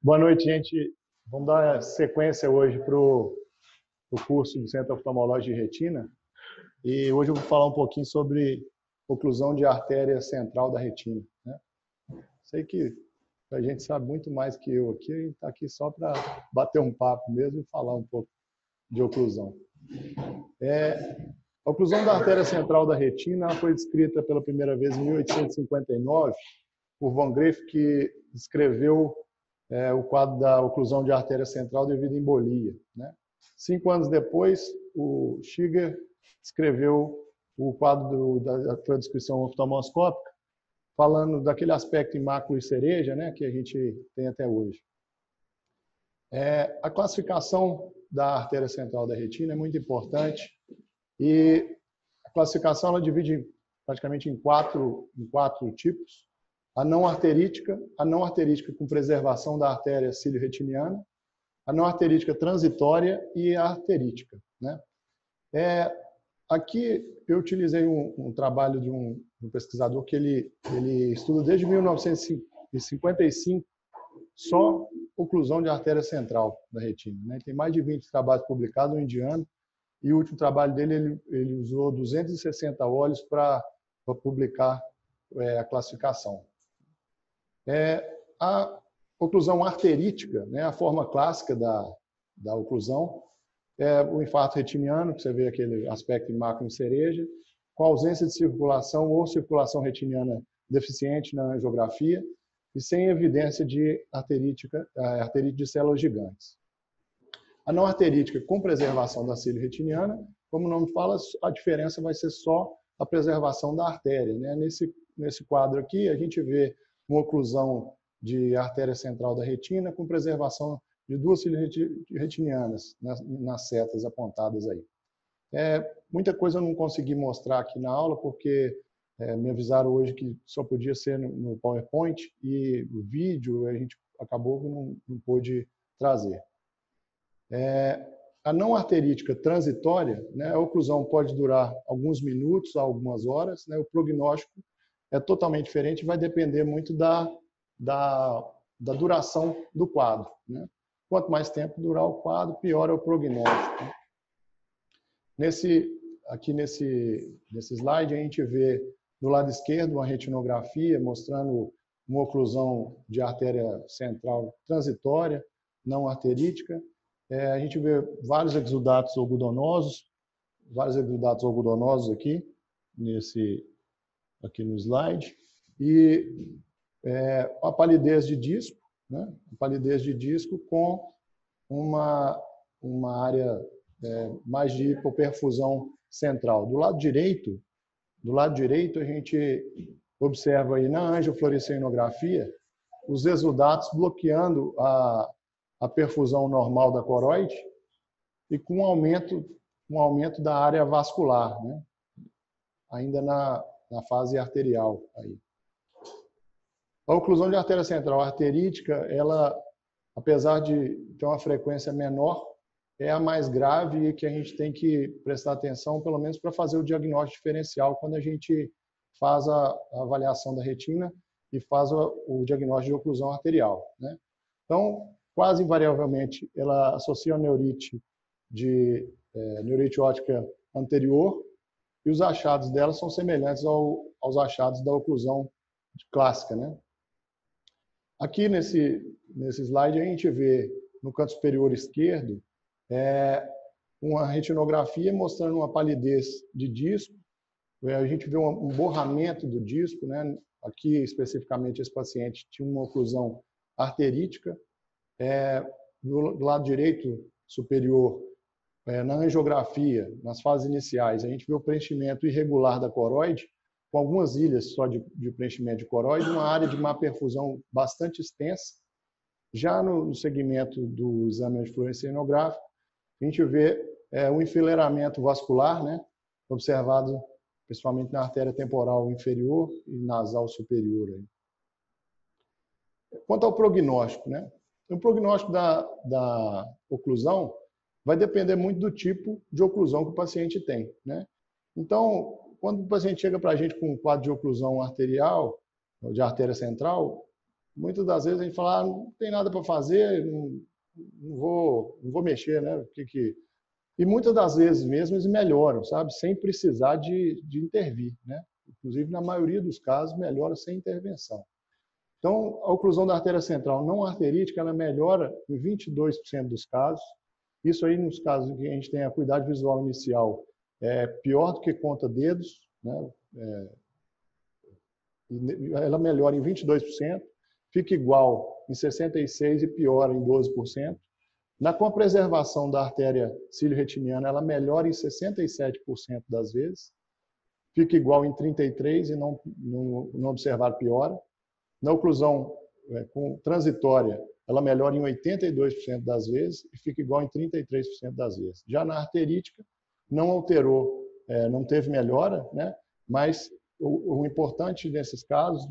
Boa noite, gente. Vamos dar sequência hoje para o curso do Centro Oftalmológico de Retina. E hoje eu vou falar um pouquinho sobre oclusão de artéria central da retina, né? Sei que a gente sabe muito mais que eu aqui, a gente está aqui só para bater um papo mesmo e falar um pouco de oclusão. A oclusão da artéria central da retina foi descrita pela primeira vez em 1859 por Van Graeff, que descreveu o quadro da oclusão de artéria central devido à embolia, né? 5 anos depois, o Shiger escreveu o quadro da descrição oftalmoscópica, falando daquele aspecto em mácula e cereja, né, que a gente tem até hoje. A classificação da artéria central da retina é muito importante e a classificação ela divide praticamente em quatro tipos. A não arterítica com preservação da artéria cílio-retiniana, a não arterítica transitória e a arterítica, né? Aqui eu utilizei um trabalho de um pesquisador que ele estuda desde 1955 só oclusão de artéria central da retina, né? Tem mais de 20 trabalhos publicados, um indiano, e o último trabalho dele ele usou 260 olhos para publicar a classificação. A oclusão arterítica, né, a forma clássica da oclusão, é o infarto retiniano, que você vê aquele aspecto em mácula e cereja, com ausência de circulação ou circulação retiniana deficiente na angiografia e sem evidência de arterite de células gigantes. A não arterítica com preservação da cílio retiniana, como o nome fala, a diferença vai ser só a preservação da artéria, né? Nesse quadro aqui, a gente vê uma oclusão de artéria central da retina com preservação de duas cílios retinianas nas setas apontadas aí. Muita coisa eu não consegui mostrar aqui na aula, porque me avisaram hoje que só podia ser no PowerPoint e o vídeo a gente acabou que não pôde trazer. A não arterítica transitória, né, a oclusão pode durar alguns minutos a algumas horas, né? O prognóstico é totalmente diferente, vai depender muito da duração do quadro, né? Quanto mais tempo durar o quadro, pior é o prognóstico. Aqui nesse slide, a gente vê do lado esquerdo uma retinografia mostrando uma oclusão de artéria central transitória, não arterítica. A gente vê vários exudatos algodonosos aqui no slide, e a palidez de disco, né? A palidez de disco com uma área mais de hipoperfusão central. Do lado direito a gente observa aí na angiofluoresceionografia os exudatos bloqueando a perfusão normal da coroide e com um aumento da área vascular, né? Ainda na fase arterial aí. A oclusão de artéria central arterítica, ela, apesar de ter uma frequência menor, é a mais grave e que a gente tem que prestar atenção, pelo menos para fazer o diagnóstico diferencial quando a gente faz a avaliação da retina e faz o diagnóstico de oclusão arterial, né? Então, quase invariavelmente, ela associa a neurite óptica anterior, e os achados dela são semelhantes aos achados da oclusão clássica, né? Aqui nesse slide a gente vê no canto superior esquerdo uma retinografia mostrando uma palidez de disco. A gente vê um borramento do disco, né? Aqui especificamente esse paciente tinha uma oclusão arterítica. Do lado direito superior, na angiografia, nas fases iniciais, a gente vê o preenchimento irregular da coroide, com algumas ilhas só de preenchimento de coroide, uma área de má perfusão bastante extensa. Já no segmento do exame angiofluoresceionográfico, a gente vê o enfileiramento vascular, né, observado principalmente na artéria temporal inferior e nasal superior. Aí. Quanto ao prognóstico, né? O prognóstico da oclusão vai depender muito do tipo de oclusão que o paciente tem, né? Então, quando o paciente chega para a gente com um quadro de oclusão arterial, de artéria central, muitas das vezes a gente fala, não tem nada para fazer, não vou mexer, né? E muitas das vezes mesmo eles melhoram, sabe? Sem precisar de intervir, né? Inclusive, na maioria dos casos, melhora sem intervenção. Então, a oclusão da artéria central não arterítica, ela melhora em 22% dos casos. Isso aí, nos casos em que a gente tem a acuidade visual inicial, é pior do que conta-dedos, né? Ela melhora em 22%, fica igual em 66% e piora em 12%. Com a preservação da artéria cílio-retiniana, ela melhora em 67% das vezes, fica igual em 33% e não observar piora. Na oclusão transitória, ela melhora em 82% das vezes e fica igual em 33% das vezes. Já na arterítica, não alterou, não teve melhora, né? Mas o importante nesses casos,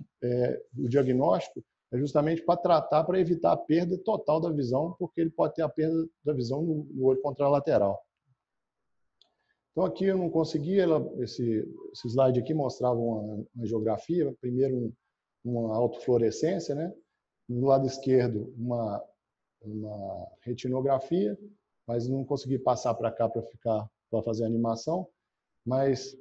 o diagnóstico, é justamente para tratar, para evitar a perda total da visão, porque ele pode ter a perda da visão no olho contralateral. Então, aqui eu não consegui, esse slide aqui mostrava uma geografia, primeiro uma autofluorescência, né? No lado esquerdo, uma retinografia, mas não consegui passar para cá para fazer a animação. Mas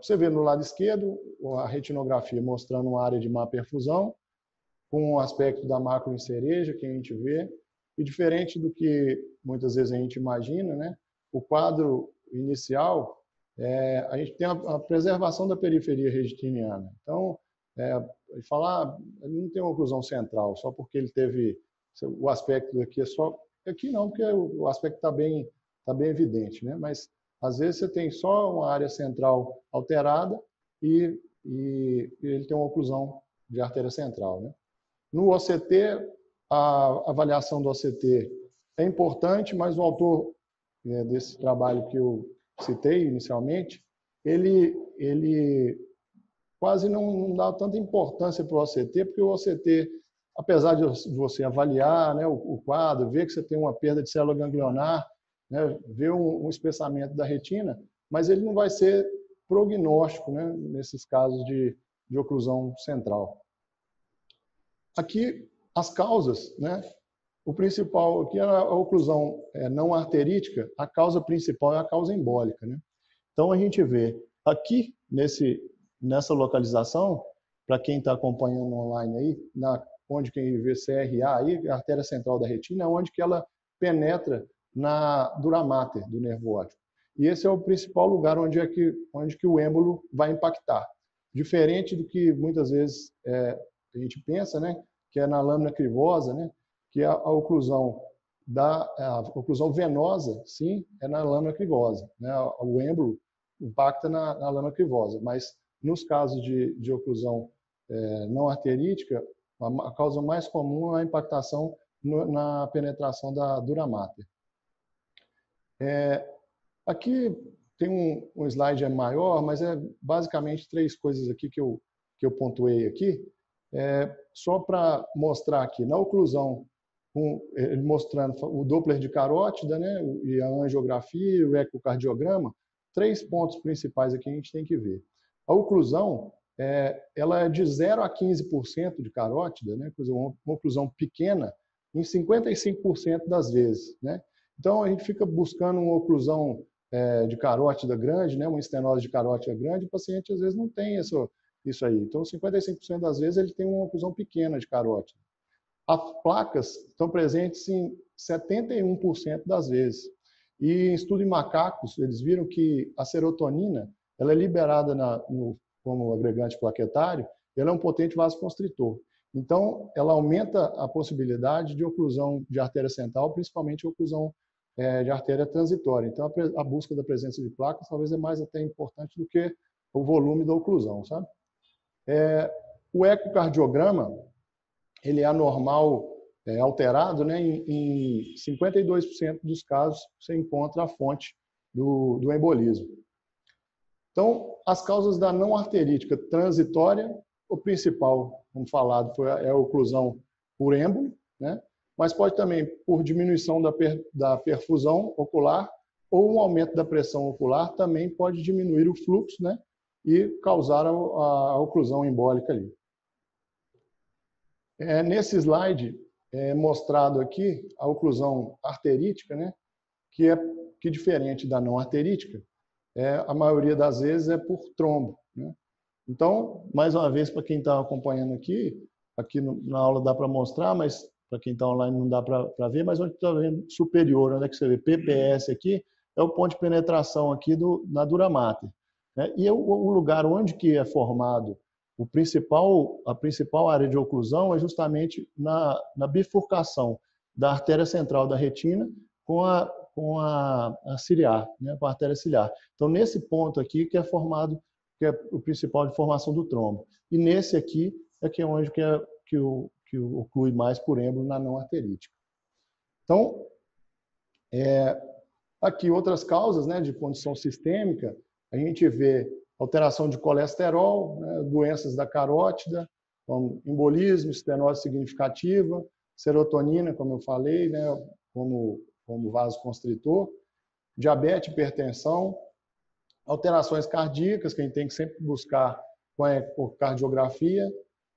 você vê no lado esquerdo a retinografia mostrando uma área de má perfusão, com o aspecto da macro em cereja, que a gente vê, e diferente do que muitas vezes a gente imagina, né? O quadro inicial, a gente tem a preservação da periferia retiniana. Então, falar, ele não tem uma oclusão central, só porque ele teve o aspecto aqui é só aqui não, porque o aspecto está bem evidente, né? Mas às vezes você tem só uma área central alterada e ele tem uma oclusão de artéria central, né? No OCT, a avaliação do OCT é importante, mas o autor desse trabalho que eu citei inicialmente, ele quase não dá tanta importância para o OCT, porque o OCT, apesar de você avaliar, né, o quadro, ver que você tem uma perda de célula ganglionar, né, ver um espessamento da retina, mas ele não vai ser prognóstico, né, nesses casos de oclusão central. Aqui, as causas, né? O principal aqui é a oclusão não arterítica, a causa principal é a causa embólica, né? Então, a gente vê aqui, nessa localização, para quem está acompanhando online aí, onde quem vê CRA, aí, a artéria central da retina, é onde que ela penetra na dura mater do nervo óptico. E esse é o principal lugar onde que o êmbolo vai impactar. Diferente do que muitas vezes a gente pensa, né, que é na lâmina crivosa, né, que a oclusão venosa, sim, é na lâmina crivosa, né, o êmbolo impacta na lâmina crivosa, mas nos casos de oclusão não arterítica, a causa mais comum é a impactação na penetração da dura mater. Aqui tem um slide maior, mas é basicamente 3 coisas aqui que eu pontuei aqui. Só para mostrar aqui, na oclusão, ele mostrando o Doppler de carótida, né, e a angiografia e o ecocardiograma, 3 pontos principais aqui a gente tem que ver. A oclusão, ela é de 0 a 15% de carótida, né, uma oclusão pequena, em 55% das vezes, né? Então, a gente fica buscando uma oclusão de carótida grande, né, uma estenose de carótida grande, o paciente às vezes não tem isso aí. Então, 55% das vezes ele tem uma oclusão pequena de carótida. As placas estão presentes em 71% das vezes. E em estudo em macacos, eles viram que a serotonina, ela é liberada como agregante plaquetário, ela é um potente vasoconstritor. Então, ela aumenta a possibilidade de oclusão de artéria central, principalmente oclusão de artéria transitória. Então, a busca da presença de placas talvez é mais até importante do que o volume da oclusão, sabe? O ecocardiograma, ele é anormal alterado, né? Em 52% dos casos você encontra a fonte do embolismo. Então, as causas da não arterítica transitória, o principal, como falado, é a oclusão por êmbolo, né? Mas pode também por diminuição da perfusão ocular ou um aumento da pressão ocular também pode diminuir o fluxo, né? E causar a oclusão embólica ali. Nesse slide é mostrado aqui a oclusão arterítica, né, que diferente da não arterítica, a maioria das vezes é por trombo, né? Então, mais uma vez, para quem está acompanhando aqui na aula dá para mostrar, mas para quem está online não dá para ver, mas onde está vendo superior, onde é que você vê PPS aqui, é o ponto de penetração aqui na dura mater, né? E o lugar onde que é formado a principal área de oclusão é justamente na bifurcação da artéria central da retina com a ciliar, né, com a artéria ciliar. Então, nesse ponto aqui que é formado, que é o principal de formação do trombo. E nesse aqui é que é onde que oclui mais por êmbolo na não arterítica. Então, aqui outras causas, né, de condição sistêmica, a gente vê alteração de colesterol, né, doenças da carótida, como embolismo, estenose significativa, serotonina, como eu falei, né, como vasoconstritor, diabetes, hipertensão, alterações cardíacas, que a gente tem que sempre buscar com a ecocardiografia,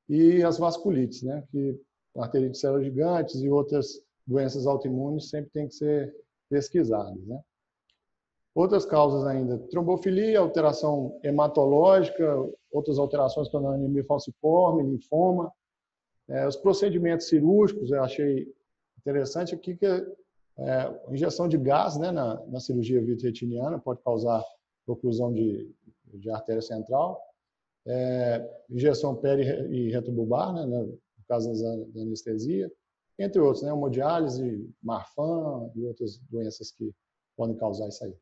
e as vasculites, né, que arterite de células gigantes e outras doenças autoimunes sempre tem que ser pesquisadas, né. Outras causas ainda, trombofilia, alteração hematológica, outras alterações como anemia falciforme, linfoma. Os procedimentos cirúrgicos, eu achei interessante aqui que injeção de gás, né, na cirurgia vitretiniana pode causar oclusão de artéria central. Injeção peri e retrobulbar, né, no caso da anestesia, entre outros, né, hemodiálise, Marfan e outras doenças que podem causar isso aí.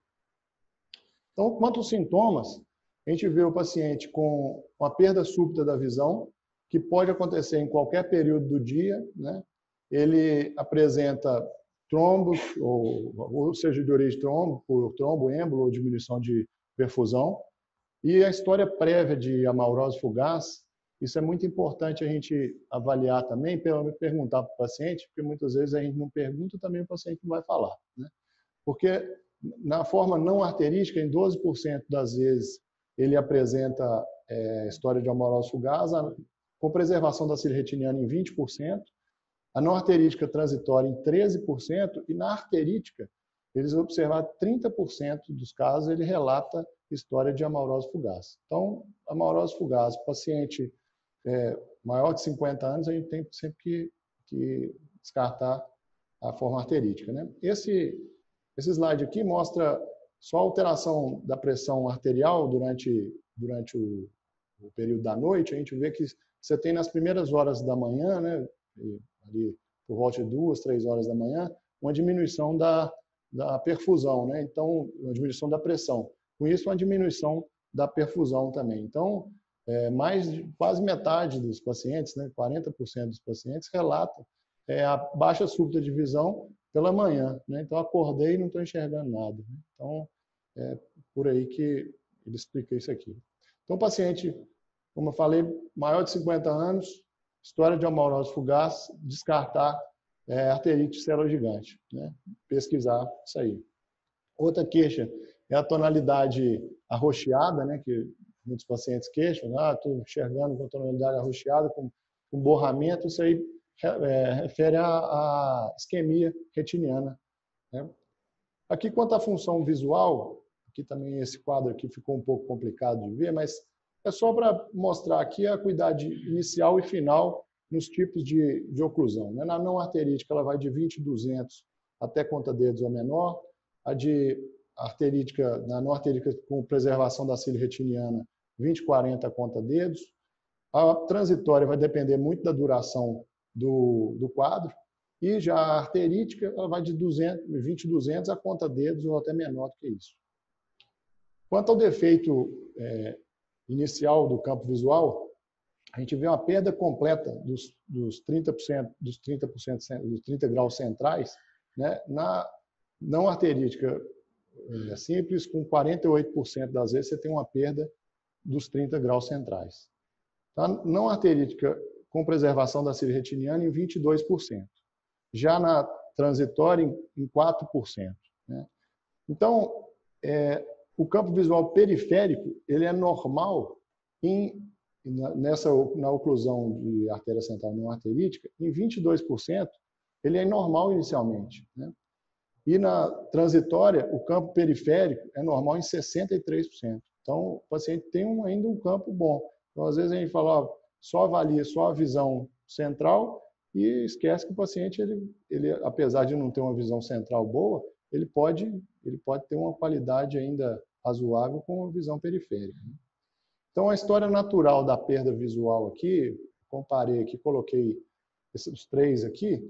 Então, quanto aos sintomas, a gente vê o paciente com uma perda súbita da visão, que pode acontecer em qualquer período do dia, né? Ele apresenta trombos, ou seja, de origem trombo, por trombo, êmbolo ou diminuição de perfusão. E a história prévia de amaurose fugaz, isso é muito importante a gente avaliar também, perguntar para o paciente, porque muitas vezes a gente não pergunta, também o paciente não vai falar, né? Porque na forma não arterística, em 12% das vezes, ele apresenta história de amaurose fugaz, com preservação da cília retiniana em 20%, a não arterítica transitória em 13%, e na arterítica, eles observaram 30% dos casos, ele relata história de amaurose fugaz. Então, amaurose fugaz, paciente maior de 50 anos, a gente tem sempre que descartar a forma arterítica, né? Esse slide aqui mostra só a alteração da pressão arterial durante o período da noite. A gente vê que você tem nas primeiras horas da manhã, né, ali por volta de 2, 3 horas da manhã, uma diminuição da perfusão, né? Então, uma diminuição da pressão. Com isso, uma diminuição da perfusão também. Então, quase metade dos pacientes, né, 40% dos pacientes, relatam a baixa súbita de visão pela manhã, né? Então, acordei e não estou enxergando nada, né? Então, por aí que ele explica isso aqui. Então, o paciente, como eu falei, maior de 50 anos, história de amaurose fugaz, descartar arterite de célula gigante, né? Pesquisar isso aí. Outra queixa é a tonalidade arroxeada, né? Que muitos pacientes queixam, estou enxergando com tonalidade arroxeada, com borramento, isso aí refere à isquemia retiniana, né? Aqui, quanto à função visual, aqui também esse quadro aqui ficou um pouco complicado de ver, mas é só para mostrar aqui a acuidade inicial e final nos tipos de oclusão, né? Na não arterítica, ela vai de 20/200 até conta-dedos ou menor. A de arterítica, na não arterítica com preservação da cília retiniana, 20/40 conta-dedos. A transitória vai depender muito da duração do quadro, e já a arterítica ela vai de 20/200 a conta-dedos ou até menor do que isso. Quanto ao defeito inicial do campo visual, a gente vê uma perda completa dos 30 graus centrais, né, na não arterítica simples, com 48% das vezes você tem uma perda dos 30 graus centrais. A não arterítica com preservação da cília retiniana em 22%. Já na transitória em 4%. Né? Então, o campo visual periférico ele é normal em na oclusão de artéria central não arterítica, em 22%, ele é normal inicialmente, né? E na transitória, o campo periférico é normal em 63%. Então, o paciente tem ainda um campo bom. Então, às vezes, a gente fala, ó, só avalia só a visão central e esquece que o paciente, ele, apesar de não ter uma visão central boa, ele pode ter uma qualidade ainda razoável com a visão periférica. Então, a história natural da perda visual aqui, comparei aqui, coloquei esses três aqui,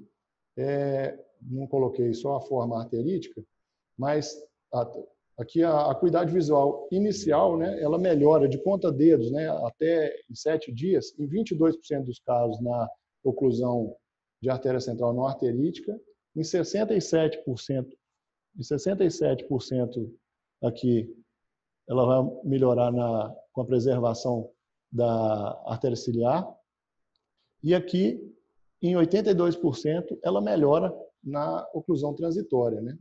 não coloquei só a forma arterítica, mas aqui a acuidade visual inicial, né, ela melhora de ponta-dedos, né, até em 7 dias, em 22% dos casos na oclusão de artéria central não arterítica, em 67% aqui ela vai melhorar com a preservação da artéria ciliar, e aqui em 82% ela melhora na oclusão transitória, né?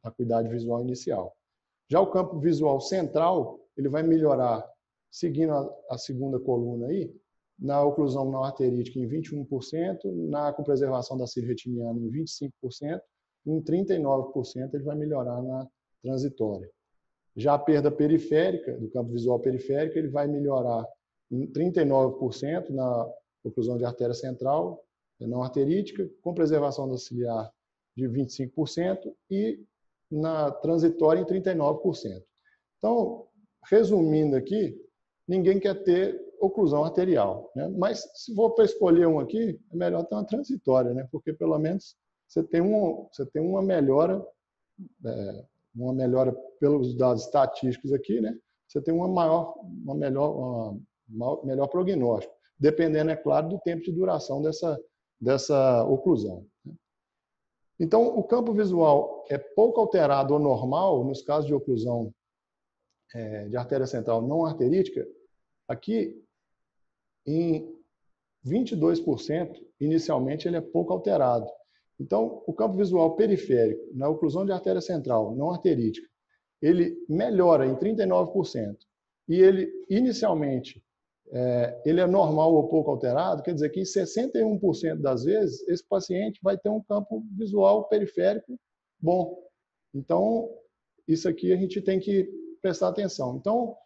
A acuidade visual inicial. Já o campo visual central, ele vai melhorar, seguindo a segunda coluna aí, na oclusão não arterítica em 21%, com preservação da cílio retiniana em 25%, e em 39% ele vai melhorar na transitória. Já a perda periférica, do campo visual periférico, ele vai melhorar em 39% na oclusão de artéria central não arterítica, com preservação da ciliar de 25% e na transitória em 39%. Então, resumindo aqui, ninguém quer ter oclusão arterial, né? Mas se for para escolher um aqui, é melhor ter uma transitória, né? Porque pelo menos você tem uma melhora, pelos dados estatísticos aqui, né? Você tem melhor prognóstico, dependendo, é claro, do tempo de duração dessa oclusão. Então, o campo visual é pouco alterado ou normal nos casos de oclusão de artéria central não arterítica. Aqui, em 22%, inicialmente, ele é pouco alterado. Então, o campo visual periférico, na oclusão de artéria central não arterítica, ele melhora em 39%. E ele, inicialmente, ele é normal ou pouco alterado, quer dizer que em 61% das vezes, esse paciente vai ter um campo visual periférico bom. Então, isso aqui a gente tem que prestar atenção. Então,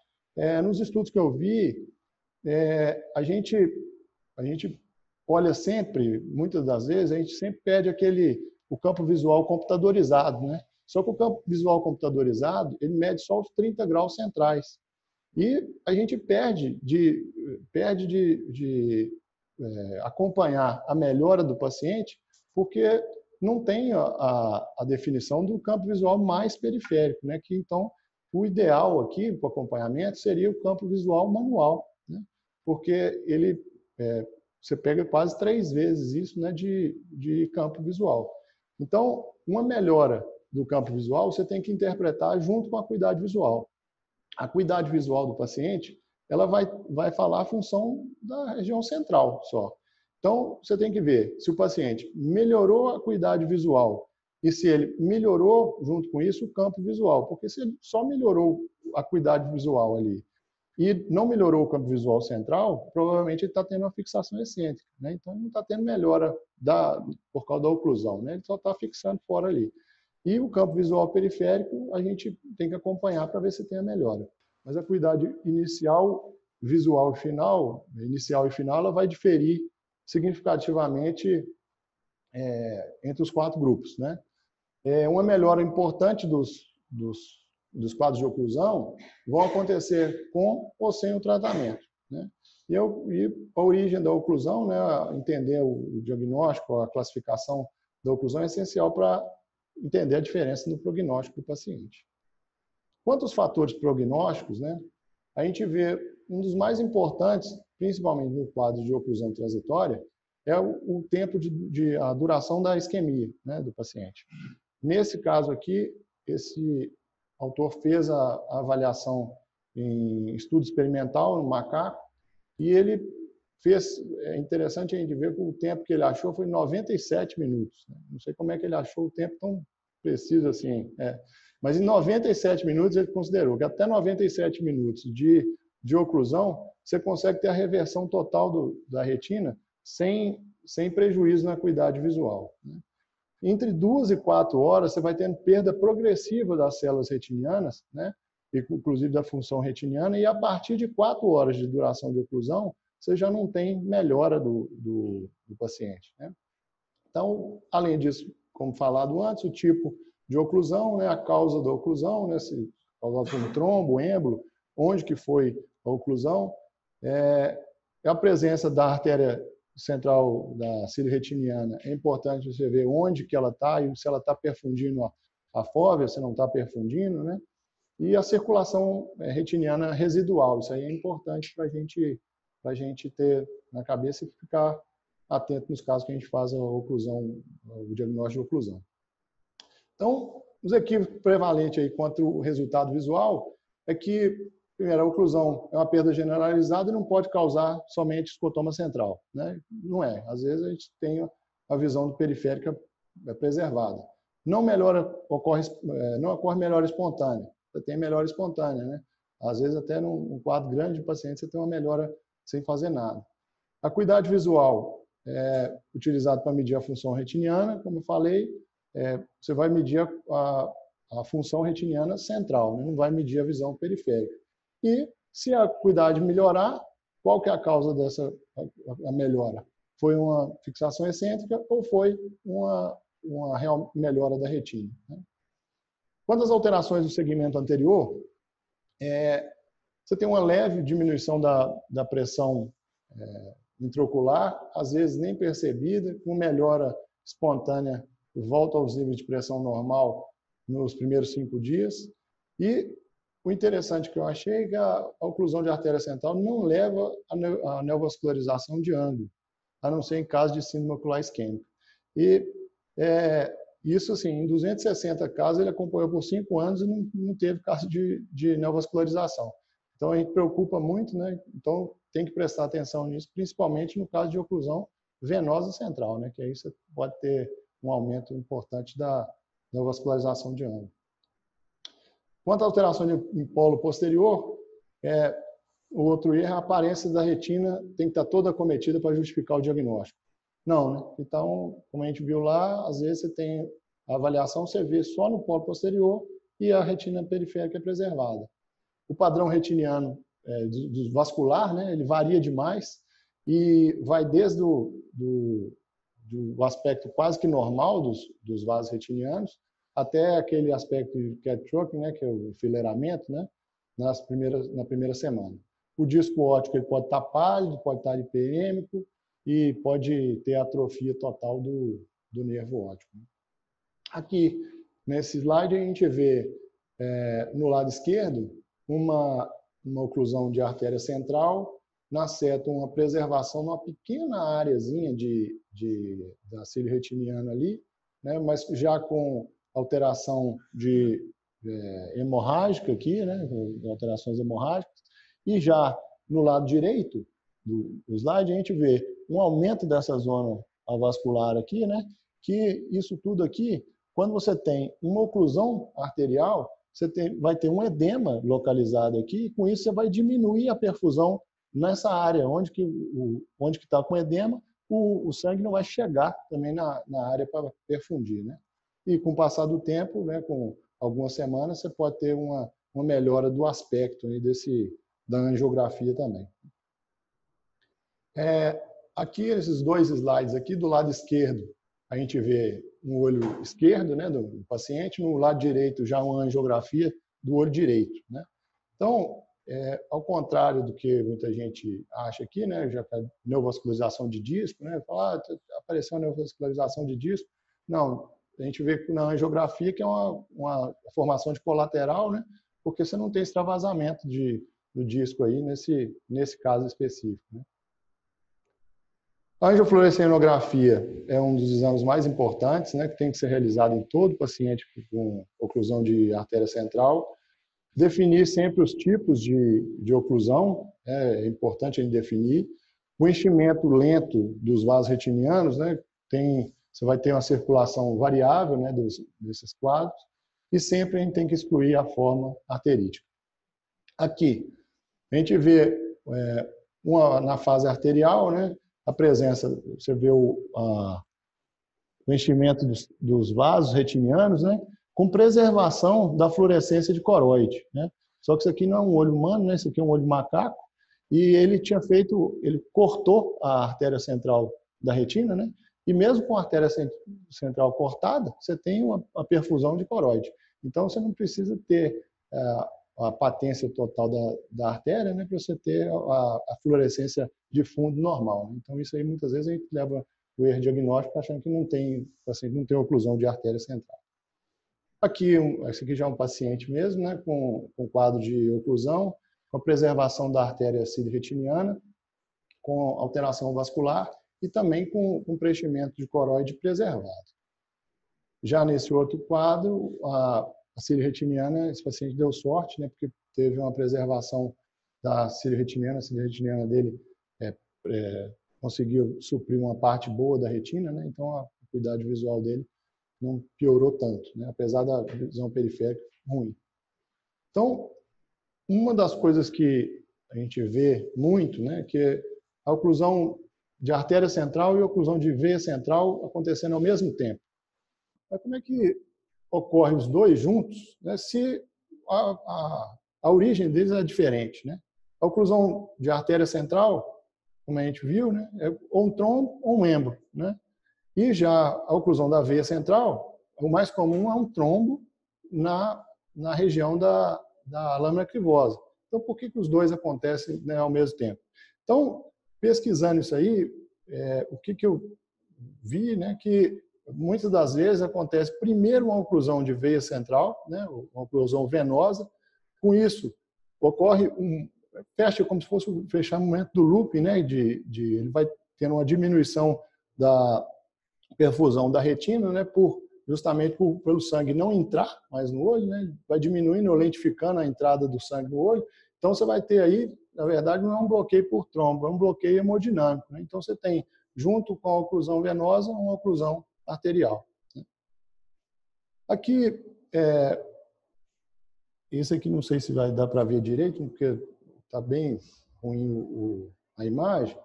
nos estudos que eu vi, a gente olha sempre, muitas das vezes, a gente sempre pede o campo visual computadorizado, né? Só que o campo visual computadorizado, ele mede só os 30 graus centrais. E a gente perde de acompanhar a melhora do paciente, porque não tem a definição do campo visual mais periférico, né? Que então o ideal aqui para o acompanhamento seria o campo visual manual, né? Porque você pega quase 3 vezes isso, né, de campo visual. Então, uma melhora do campo visual você tem que interpretar junto com a acuidade visual. A acuidade visual do paciente, ela vai falar a função da região central só. Então, você tem que ver se o paciente melhorou a acuidade visual e se ele melhorou, junto com isso, o campo visual. Porque se ele só melhorou a acuidade visual ali e não melhorou o campo visual central, provavelmente ele está tendo uma fixação excêntrica, né? Então, ele não está tendo melhora por causa da oclusão, né? Ele só está fixando fora ali. E o campo visual periférico, a gente tem que acompanhar para ver se tem a melhora. Mas a acuidade inicial, visual e final, ela vai diferir significativamente entre os 4 grupos, né? Uma melhora importante dos quadros de oclusão vão acontecer com ou sem o tratamento, né? E a origem da oclusão, né, entender o diagnóstico, a classificação da oclusão é essencial para entender a diferença no prognóstico do paciente. Quanto aos fatores prognósticos, né, a gente vê um dos mais importantes, principalmente no quadro de oclusão transitória, é o tempo a duração da isquemia, né, do paciente. Nesse caso aqui, esse autor fez a avaliação em estudo experimental no macaco e ele fez, é interessante a gente ver que o tempo que ele achou foi 97 minutos. Né? Não sei como é que ele achou o tempo tão preciso assim. Mas em 97 minutos ele considerou que até 97 minutos de de oclusão, você consegue ter a reversão total da retina sem prejuízo na acuidade visual, né? Entre 2 e 4 horas, você vai tendo perda progressiva das células retinianas, né? Inclusive da função retiniana, e a partir de 4 horas de duração de oclusão, você já não tem melhora do paciente, né? Então, além disso, como falado antes, o tipo de oclusão, né, a causa da oclusão, né, se causado por um trombo, êmbolo, onde que foi a oclusão, a presença da artéria central da cílio retiniana. É importante você ver onde que ela está e se ela está perfundindo a fóvea, se não está perfundindo, né? E a circulação retiniana residual. Isso aí é importante para a gente ter na cabeça e ficar atento nos casos que a gente faz a oclusão, o diagnóstico de oclusão. Então, os equívocos prevalentes aí quanto ao resultado visual é que, primeiro, a oclusão é uma perda generalizada e não pode causar somente escotoma central, né? Não é. Às vezes a gente tem a visão periférica preservada. Não ocorre melhora espontânea. Você tem melhora espontânea, né? Às vezes até num quadro grande de paciente você tem uma melhora sem fazer nada. A acuidade visual é utilizado para medir a função retiniana, como eu falei, você vai medir a função retiniana central, né? Não vai medir a visão periférica. E se a acuidade melhorar, qual que é a causa dessa a melhora? Foi uma fixação excêntrica ou foi uma real melhora da retina, né? Quanto às alterações do segmento anterior, você tem uma leve diminuição da pressão intraocular, às vezes nem percebida, com melhora espontânea, volta aos níveis de pressão normal nos primeiros 5 dias. E o interessante que eu achei é que a oclusão de artéria central não leva à neovascularização de ângulo, a não ser em caso de síndrome ocular isquêmica. E isso, assim, em 260 casos, ele acompanhou por 5 anos e não teve caso de neovascularização. Então, a gente preocupa muito, né? Então, tem que prestar atenção nisso, principalmente no caso de oclusão venosa central, né? Que aí você pode ter um aumento importante da neovascularização de ângulo. Quanto à alteração em polo posterior, o outro erro é a aparência da retina tem que estar toda acometida para justificar o diagnóstico. Não, né? Então, como a gente viu lá, às vezes você tem a avaliação, você vê só no polo posterior e a retina periférica é preservada. O padrão retiniano do vascular, né, ele varia demais e vai desde do aspecto quase que normal dos vasos retinianos até aquele aspecto de catching, né, que é o enfileiramento, né, na primeira semana. O disco óptico ele pode estar pálido, pode estar hiperêmico e pode ter atrofia total do nervo óptico. Aqui, nesse slide, a gente vê no lado esquerdo uma oclusão de artéria central, na seta uma preservação numa pequena áreazinha da cílio retiniana ali, né, mas já com alteração hemorrágica aqui, né, alterações hemorrágicas, e já no lado direito do slide a gente vê um aumento dessa zona avascular aqui, né, que isso tudo aqui, quando você tem uma oclusão arterial, você vai ter um edema localizado aqui, e com isso você vai diminuir a perfusão nessa área, onde que está com edema, o sangue não vai chegar também na área para perfundir, né? E com o passar do tempo, né, com algumas semanas, você pode ter uma melhora do aspecto aí da angiografia também. Aqui, esses 2 slides aqui, do lado esquerdo, a gente vê um olho esquerdo, né, do paciente, no lado direito já uma angiografia do olho direito, né? Então, ao contrário do que muita gente acha aqui, né, já que a neovascularização de disco, né, fala, apareceu a neovascularização de disco. Não, a gente vê na angiografia que é uma formação de colateral, né, porque você não tem extravasamento do disco aí nesse caso específico, né? A angiofluorescenografia é um dos exames mais importantes, né, que tem que ser realizado em todo paciente com oclusão de artéria central. Definir sempre os tipos de oclusão, é importante a gente definir. O enchimento lento dos vasos retinianos, né, você vai ter uma circulação variável, né, desses quadros, e sempre a gente tem que excluir a forma arterítica. Aqui, A gente vê na fase arterial, né, a presença, você vê o enchimento dos vasos retinianos, né, com preservação da fluorescência de coroide, né? Só que isso aqui não é um olho humano, né? Isso aqui é um olho de macaco, e ele cortou a artéria central da retina, né? E mesmo com a artéria central cortada, você tem uma perfusão de coroide. Então, você não precisa ter a patência total da artéria, né, para você ter a fluorescência de fundo normal. Então, isso aí, muitas vezes, a gente leva o erro diagnóstico achando que o paciente não tem oclusão de artéria central. Esse aqui já é um paciente mesmo, né, com quadro de oclusão, com a preservação da artéria ciliretiniana, com alteração vascular e também com preenchimento de coroide preservado. Já nesse outro quadro, a ciliretiniana, esse paciente deu sorte, né, porque teve uma preservação da ciliretiniana, a ciliretiniana dele conseguiu suprir uma parte boa da retina, né, então a acuidade visual dele não piorou tanto, né, apesar da visão periférica ruim. Então, uma das coisas que a gente vê muito, né, que é a oclusão de artéria central e a oclusão de veia central acontecendo ao mesmo tempo. Mas como é que ocorrem os dois juntos, né, se a origem deles é diferente, né? A oclusão de artéria central, como a gente viu, né, é ou um trombo ou um êmbolo, né? E já a oclusão da veia central, o mais comum é um trombo na região da lâmina crivosa. Então, por que os dois acontecem, né, ao mesmo tempo? Então, pesquisando isso aí, o que eu vi, né, que muitas das vezes acontece primeiro uma oclusão de veia central, né, uma oclusão venosa. Com isso, ocorre fecha como se fosse o fechamento do loop, né, ele vai tendo uma diminuição da perfusão da retina, né, justamente pelo sangue não entrar mais no olho, né, vai diminuindo, lentificando a entrada do sangue no olho. Então, você vai ter aí, na verdade, não é um bloqueio por trombo, é um bloqueio hemodinâmico, né? Então, você tem, junto com a oclusão venosa, uma oclusão arterial. Aqui, esse aqui não sei se vai dar para ver direito, porque está bem ruim a imagem.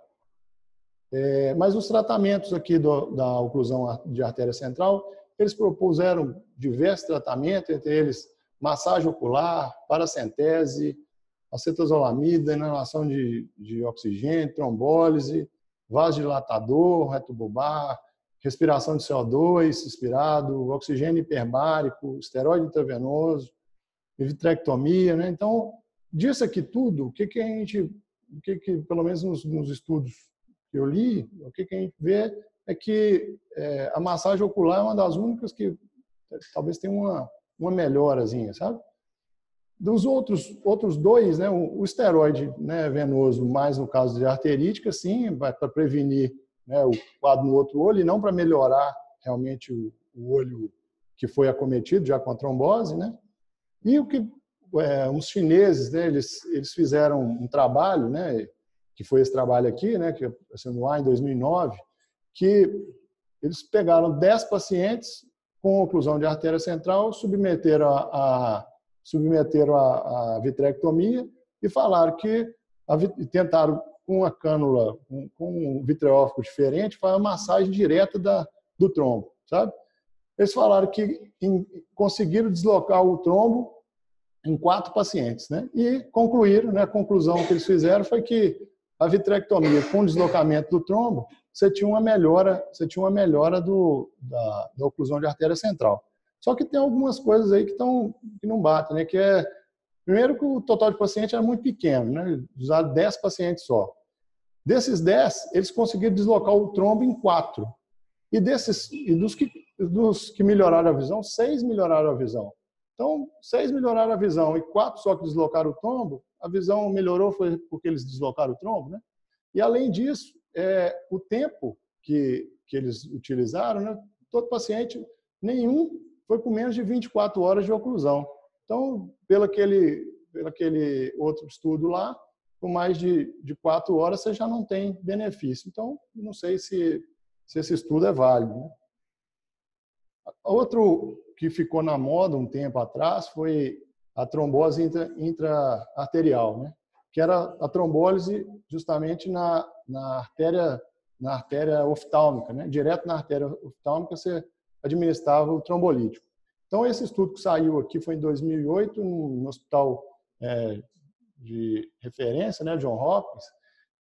Mas os tratamentos aqui da oclusão de artéria central, eles propuseram diversos tratamentos, entre eles massagem ocular, paracentese, acetazolamida, inalação de oxigênio, trombólise, vasodilatador, retobulbar, respiração de CO2 expirado, oxigênio hiperbárico, esteroide intravenoso, vitrectomia, né? Então, disso aqui tudo, o que pelo menos nos estudos que eu li, o que a gente vê é que a massagem ocular é uma das únicas que talvez tenha uma melhorazinha, sabe? Dos outros dois, né, o esteroide, né, venoso, mais no caso de arterítica, sim, vai para prevenir, né, o quadro no outro olho e não para melhorar realmente o olho que foi acometido já com a trombose, né? E os chineses, né, eles fizeram um trabalho, né, que foi esse trabalho aqui, né, que aconteceu no ar em 2009, que eles pegaram 10 pacientes com oclusão de artéria central, submeteram a vitrectomia e falaram que tentaram com uma cânula, com um vitreófico diferente, fazer uma massagem direta do trombo, sabe? Eles falaram que conseguiram deslocar o trombo em 4 pacientes, né? E concluíram, né, a conclusão que eles fizeram foi que a vitrectomia com deslocamento do trombo, você tinha uma melhora da oclusão de artéria central. Só que tem algumas coisas aí que não batem, né? Primeiro que o total de pacientes era muito pequeno, né? Usaram 10 pacientes só. Desses 10, eles conseguiram deslocar o trombo em 4. E dos que melhoraram a visão, 6 melhoraram a visão. Então, 6 melhoraram a visão e 4 só que deslocaram o trombo, a visão melhorou foi porque eles deslocaram o trombo, né? E, além disso, o tempo que eles utilizaram, né? Todo paciente, nenhum foi com menos de 24 horas de oclusão. Então, pelo aquele outro estudo lá, com mais de 4 horas, você já não tem benefício. Então, não sei se esse estudo é válido, né? Outro que ficou na moda um tempo atrás foi a trombose intraarterial, né? que era a trombólise justamente na artéria oftálmica, né? Direto na artéria oftálmica você administrava o trombolítico. Então, esse estudo que saiu aqui foi em 2008, no hospital de referência, né, John Hopkins,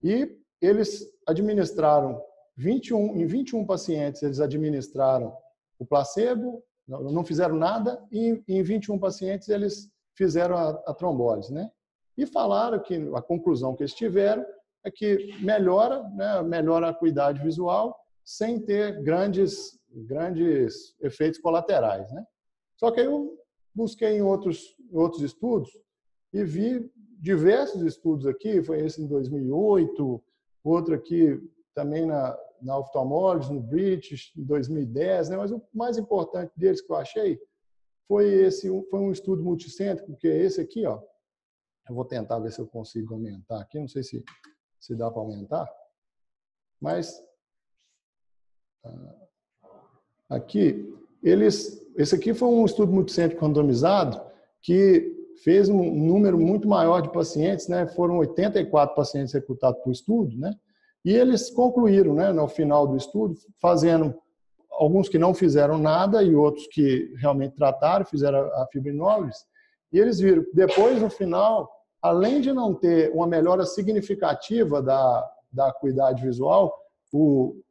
e eles administraram em 21 pacientes, eles administraram o placebo, não fizeram nada, e em 21 pacientes eles fizeram a trombólise, né? E falaram que a conclusão que eles tiveram é que melhora, né, melhora a acuidade visual sem ter grandes efeitos colaterais, né? Só que aí eu busquei em outros estudos e vi diversos estudos aqui, foi esse em 2008, outro aqui também na oftalmólogos, no British, em 2010, né? Mas o mais importante deles que eu achei foi um estudo multicêntrico, que é esse aqui, ó. Eu vou tentar ver se eu consigo aumentar aqui, não sei se dá para aumentar, mas aqui, esse aqui foi um estudo multicêntrico randomizado que fez um número muito maior de pacientes, né? Foram 84 pacientes recrutados para o estudo, né? E eles concluíram, né, no final do estudo, fazendo alguns que não fizeram nada e outros que realmente trataram, fizeram a fibrinólise, e eles viram que depois, no final, além de não ter uma melhora significativa da acuidade visual, o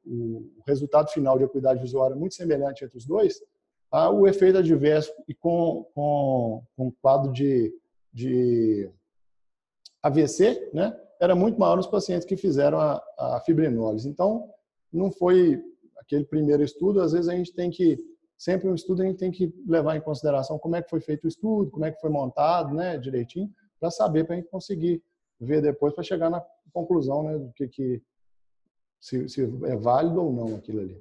resultado final de acuidade visual era muito semelhante entre os dois, o efeito adverso e com quadro de AVC, né, era muito maior nos pacientes que fizeram a fibrinólise. Então, não foi aquele primeiro estudo, às vezes a gente tem que, sempre um estudo a gente tem que levar em consideração como é que foi feito o estudo, como é que foi montado, né, direitinho, para saber, para a gente conseguir ver depois, para chegar na conclusão, né, do que se é válido ou não aquilo ali.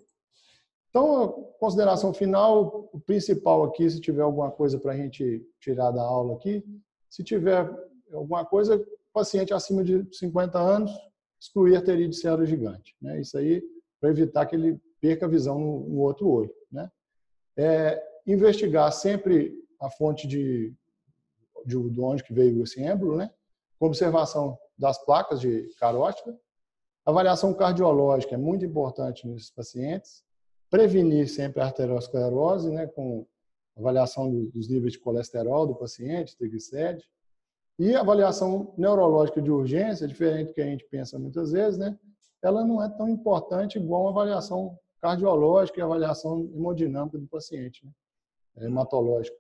Então, a consideração final, o principal aqui, se tiver alguma coisa para a gente tirar da aula aqui, se tiver alguma coisa, paciente acima de 50 anos, excluir a arteríade cérebro gigante, né? Isso aí para evitar que ele perca a visão no outro olho, né? Investigar sempre a fonte de onde que veio esse êmbolo, né? Observação das placas de carótida, avaliação cardiológica é muito importante nesses pacientes, prevenir sempre a arteriosclerose, né? Com avaliação dos níveis de colesterol do paciente, triglicérides, e a avaliação neurológica de urgência, diferente do que a gente pensa muitas vezes, né? Ela não é tão importante igual uma avaliação cardiológica e avaliação hemodinâmica do paciente, né? Hematológica.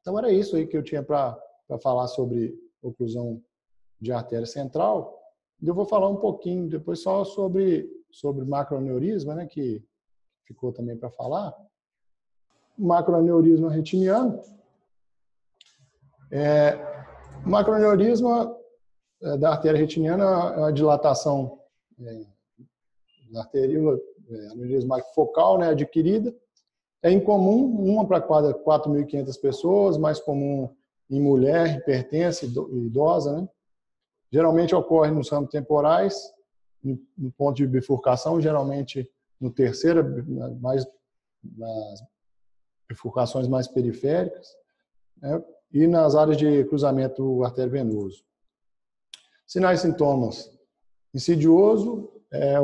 Então, era isso aí que eu tinha para falar sobre oclusão de artéria central. Eu vou falar um pouquinho depois só sobre macroaneurisma, né, que ficou também para falar. Macroaneurisma retiniano. Macroaneurisma da artéria retiniana é uma dilatação da arteríola, aneurisma focal, né, adquirida. É incomum, 1 para cada 4.500 pessoas, mais comum em mulher, hipertensa, idosa, né? Geralmente ocorre nos ramos temporais, no ponto de bifurcação, geralmente no terceiro, nas bifurcações mais periféricas, né? E nas áreas de cruzamento arteriovenoso. Sinais e sintomas: insidioso,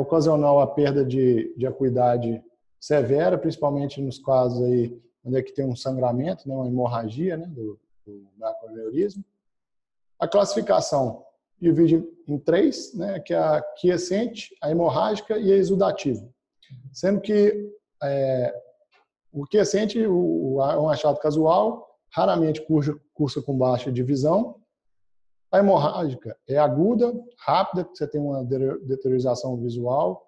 ocasional a perda de acuidade severa, principalmente nos casos aí onde é que tem um sangramento, né, uma hemorragia, né, do macroaneurisma. A classificação divide em 3, né, que é a quiescente, a hemorrágica e a exudativa. Sendo que o quiescente é um achado casual, raramente cursa com baixa de visão. A hemorrágica é aguda, rápida, você tem uma deteriorização visual,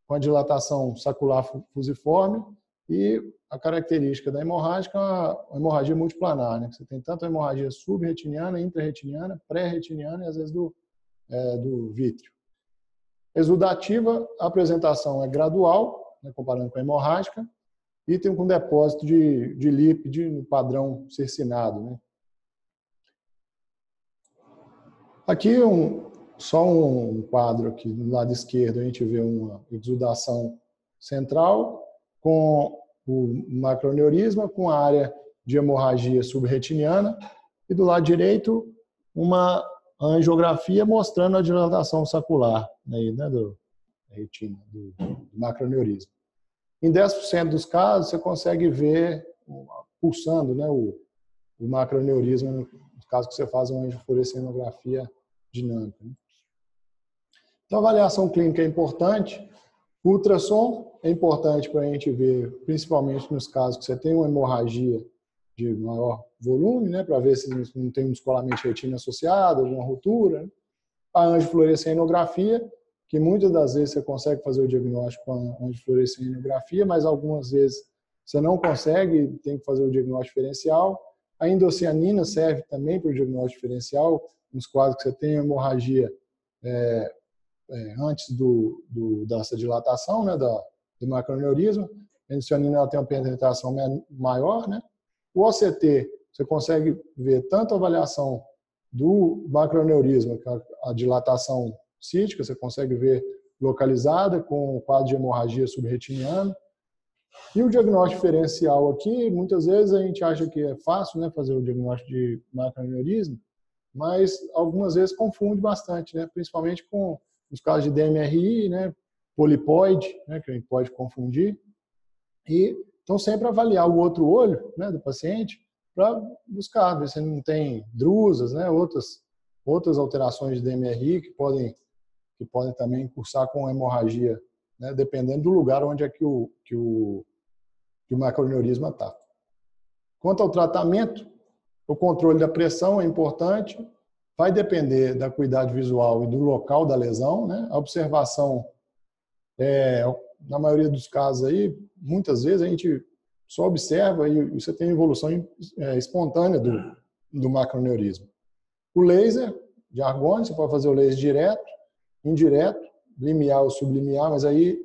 com a dilatação sacular fusiforme, e a característica da hemorrágica é uma hemorragia multiplanar, né? Você tem tanto a hemorragia subretiniana, intrarretiniana, pré-retiniana e às vezes do vítreo. Exudativa, a apresentação é gradual, né, comparando com a hemorrágica, e tem um depósito de lípide no padrão cercinado, né? Aqui só um quadro aqui do lado esquerdo, a gente vê uma exudação central com o macroaneurisma, com a área de hemorragia subretiniana, e do lado direito uma angiografia mostrando a dilatação sacular, né, da retina, do macroaneurisma. Em 10% dos casos, você consegue ver pulsando, né, o macroaneurisma, no caso que você faz uma angiofluorescenografia dinâmica. Né? Então, a avaliação clínica é importante. O ultrassom é importante para a gente ver, principalmente nos casos que você tem uma hemorragia de maior volume, né, para ver se não tem um descolamento de retina associado, alguma ruptura. Né? A angiofluorescenografia, que muitas das vezes você consegue fazer o diagnóstico com a angiofluorescenografia, mas algumas vezes você não consegue, tem que fazer o diagnóstico diferencial. A endocianina serve também para o diagnóstico diferencial, nos quadros que você tem hemorragia antes dessa dilatação, né, do macroaneurisma. A endocianina ela tem uma penetração maior, né? O OCT, você consegue ver tanto a avaliação do macroaneurisma, que é a dilatação cítica, você consegue ver localizada com o quadro de hemorragia subretiniana. E o diagnóstico diferencial aqui, muitas vezes a gente acha que é fácil, né, fazer o diagnóstico de macroaneurisma, mas algumas vezes confunde bastante, né, principalmente com os casos de DMRI, né, polipoide, né, que a gente pode confundir. E então sempre avaliar o outro olho, né, do paciente para buscar ver se não tem drusas, né, outras alterações de DMRI que podem também cursar com hemorragia, né, dependendo do lugar onde é que o macroaneurisma está. Quanto ao tratamento, o controle da pressão é importante, vai depender da acuidade visual e do local da lesão, né? A observação, na maioria dos casos aí, muitas vezes a gente só observa e você tem evolução espontânea do macroaneurisma. O laser de argônio, você pode fazer o laser direto, indireto, limiar ou sublimiar, mas aí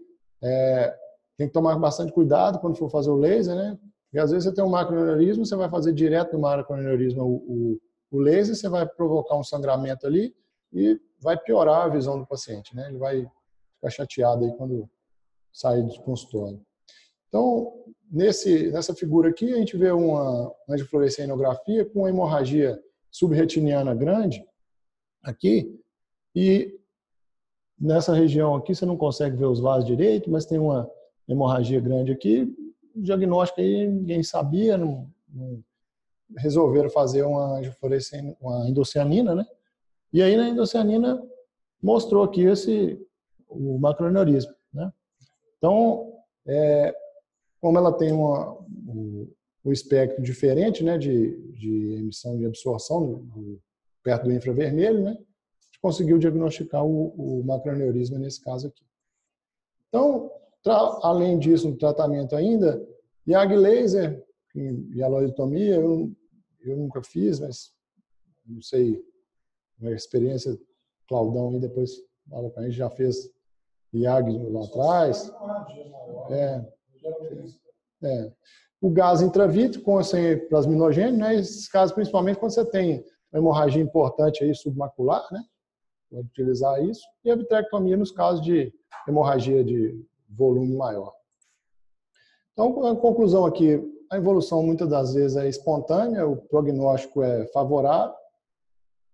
tem que tomar bastante cuidado quando for fazer o laser, né? Porque às vezes você tem um macroaneurisma, você vai fazer direto no macroaneurisma o laser, você vai provocar um sangramento ali e vai piorar a visão do paciente, né? Ele vai ficar chateado aí quando sair do consultório. Então, nessa figura aqui, a gente vê uma angiofluorescenografia com hemorragia subretiniana grande aqui, e nessa região aqui você não consegue ver os vasos direito, mas tem uma hemorragia grande aqui. O diagnóstico aí ninguém sabia, não resolveram fazer uma endocianina, né? E aí na endocianina mostrou aqui o macroaneurisma, né? Então, como ela tem um espectro diferente, né, de emissão de absorção perto do infravermelho, né? A gente conseguiu diagnosticar o macroaneurisma nesse caso aqui. Então, além disso, no tratamento ainda, YAG laser, hialoidotomia, eu nunca fiz, mas não sei, a experiência, Claudão aí depois fala para a gente, já fez YAG lá atrás. O gás intravítreco com sem plasminogênio, né? Esses casos, principalmente quando você tem uma hemorragia importante aí submacular, né? Pode utilizar isso. E a vitrectomia nos casos de hemorragia de volume maior. Então, a conclusão aqui, a evolução muitas das vezes é espontânea, o prognóstico é favorável.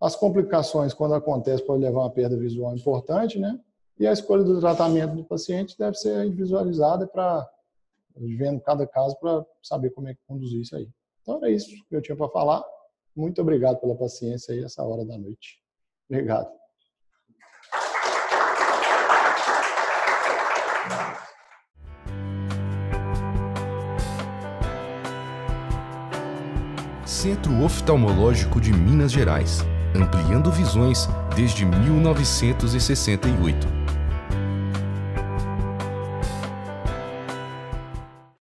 As complicações, quando acontecem, podem levar a uma perda visual importante, né? E a escolha do tratamento do paciente deve ser individualizada para vendo cada caso para saber como é que conduzir isso aí. Então, era isso que eu tinha para falar. Muito obrigado pela paciência aí essa hora da noite. Obrigado. Centro Oftalmológico de Minas Gerais, ampliando visões desde 1968.